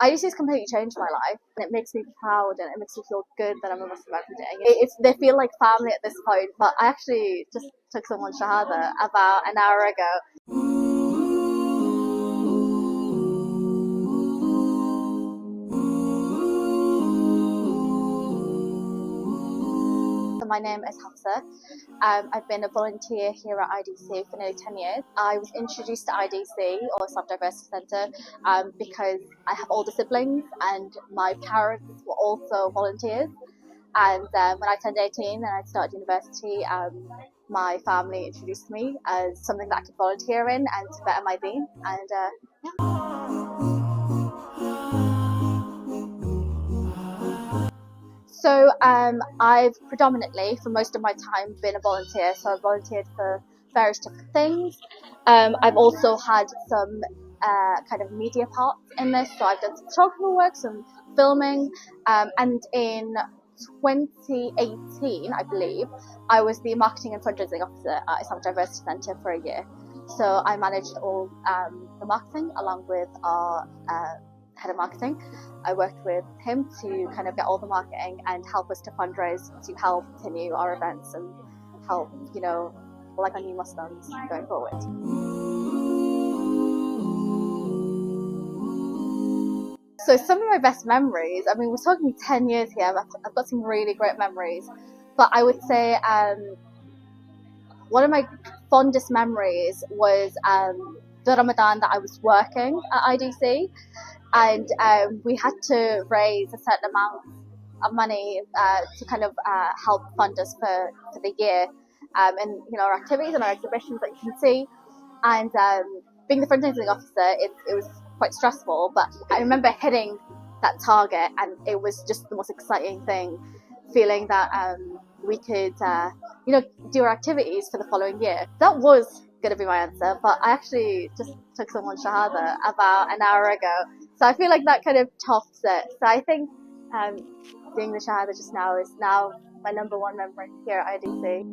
IDC has completely changed my life, and it makes me proud and it makes me feel good that I'm a Muslim every day. They feel like family at this point, but I actually just took someone Shahadah about an hour ago. My name is Hafsah. I've been a volunteer here at IDC for nearly 10 years. I was introduced to IDC, or Islam Diversity Centre, because I have older siblings and my parents were also volunteers. And when I turned 18 and I started university, my family introduced me as something that I could volunteer in and to better my deen. And So I've predominantly, for most of my time, been a volunteer. So I've volunteered for various different things. I've also had some kind of media parts in this. So I've done some photography work, some filming, and in 2018, I believe, I was the marketing and fundraising officer at Islam Diversity Centre for a year. So I managed all the marketing along with our head of marketing. I worked with him to kind of get all the marketing and help us to fundraise to help continue our events and help, like our new Muslims going forward. So some of my best memories, I mean, we're talking 10 years here, I've got some really great memories, but I would say one of my fondest memories was the Ramadan that I was working at IDC. And we had to raise a certain amount of money to kind of help fund us for the year, and our activities and our exhibitions that you can see. And being the fundraising officer, it was quite stressful, but I remember hitting that target, and it was just the most exciting thing, feeling that we could do our activities for the following year. That was going to be my answer, but I actually just took someone Shahadah about an hour ago. So I feel like that kind of tops it. So I think doing the Shahadah just now is now my number one memory here at IDC.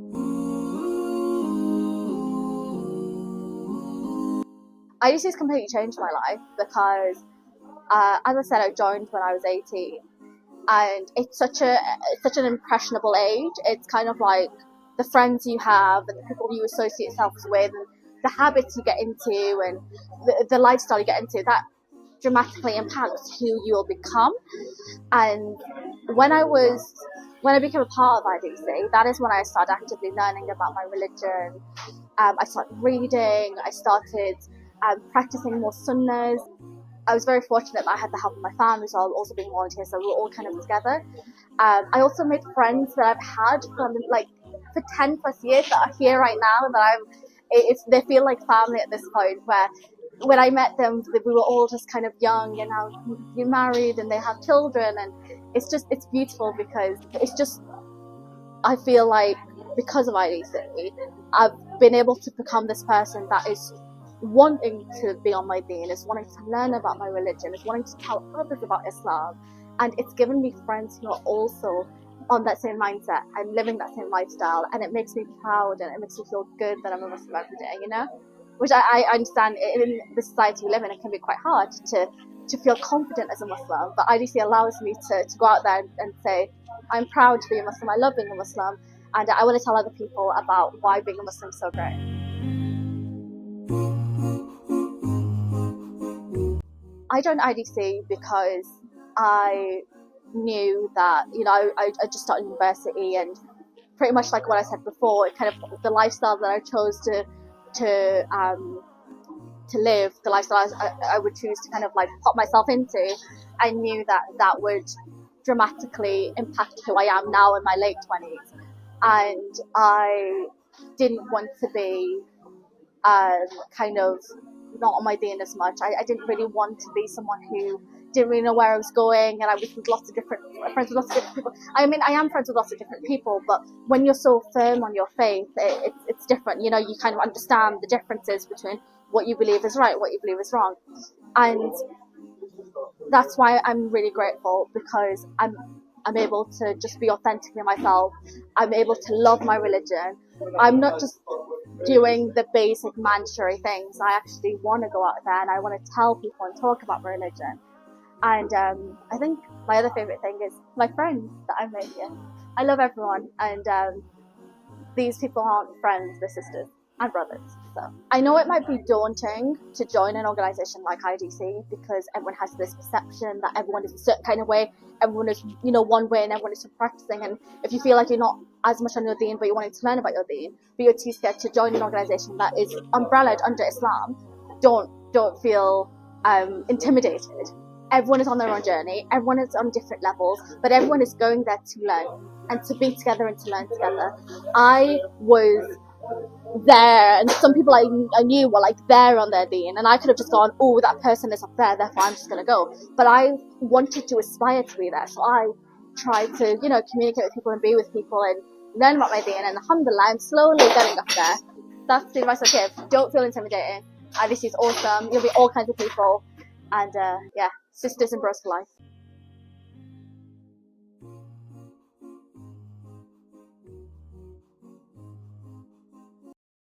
IDC has completely changed my life because, as I said, I joined when I was 18, and it's such an impressionable age. It's kind of like the friends you have and the people you associate yourselves with, and the habits you get into, and the lifestyle you get into, that dramatically impacts who you will become. And when I became a part of IDC, that is when I started actively learning about my religion. I started reading, I started practicing more sunnahs. I was very fortunate that I had the help of my family as well, also being volunteers, so we were all kind of together. I also made friends that I've had from for 10 plus years that are here right now, that they feel like family at this point, where when I met them, we were all just kind of young, and now you're married and they have children, and it's beautiful because I feel like because of IDC, I've been able to become this person that is wanting to be on my deen, is wanting to learn about my religion, is wanting to tell others about Islam, and it's given me friends who are also on that same mindset and living that same lifestyle, and it makes me proud and it makes me feel good that I'm a Muslim every day, which I understand in the society we live in, it can be quite hard to feel confident as a Muslim, but IDC allows me to go out there and say, I'm proud to be a Muslim, I love being a Muslim, and I want to tell other people about why being a Muslim is so great. I joined IDC because I knew that, I just started university, and pretty much like what I said before, it kind of the lifestyle that I chose to live, the lifestyle I would choose to kind of pop myself into, I knew that would dramatically impact who I am now in my late 20s, and I didn't want to be kind of not on my deen as much. I didn't really want to be someone who didn't really know where I was going, and I was with lots of different friends with lots of different people. I mean, I am friends with lots of different people, but when you're so firm on your faith, it's different. You kind of understand the differences between what you believe is right, what you believe is wrong, and that's why I'm really grateful, because I'm able to just be authentically myself. I'm able to love my religion. I'm not just doing the basic mandatory things. I actually want to go out there and I want to tell people and talk about my religion. And I think my other favourite thing is my friends that I've made here. I love everyone, and these people aren't friends, they're sisters and brothers. So I know it might be daunting to join an organisation like IDC because everyone has this perception that everyone is a certain kind of way, everyone is, one way, and everyone is practicing. And if you feel like you're not as much on your deen, but you're wanting to learn about your deen, but you're too scared to join an organisation that is umbrellaed under Islam, don't feel intimidated. Everyone is on their own journey, everyone is on different levels, but everyone is going there to learn and to be together and to learn together. I was there, and some people I knew were like there on their deen, and I could have just gone, oh, that person is up there, therefore I'm just going to go. But I wanted to aspire to be there, so I tried to, communicate with people and be with people and learn about my deen, and alhamdulillah, I'm slowly getting up there. That's the advice I give. Don't feel intimidated. This is awesome. You'll be all kinds of people, and sisters and bros for life.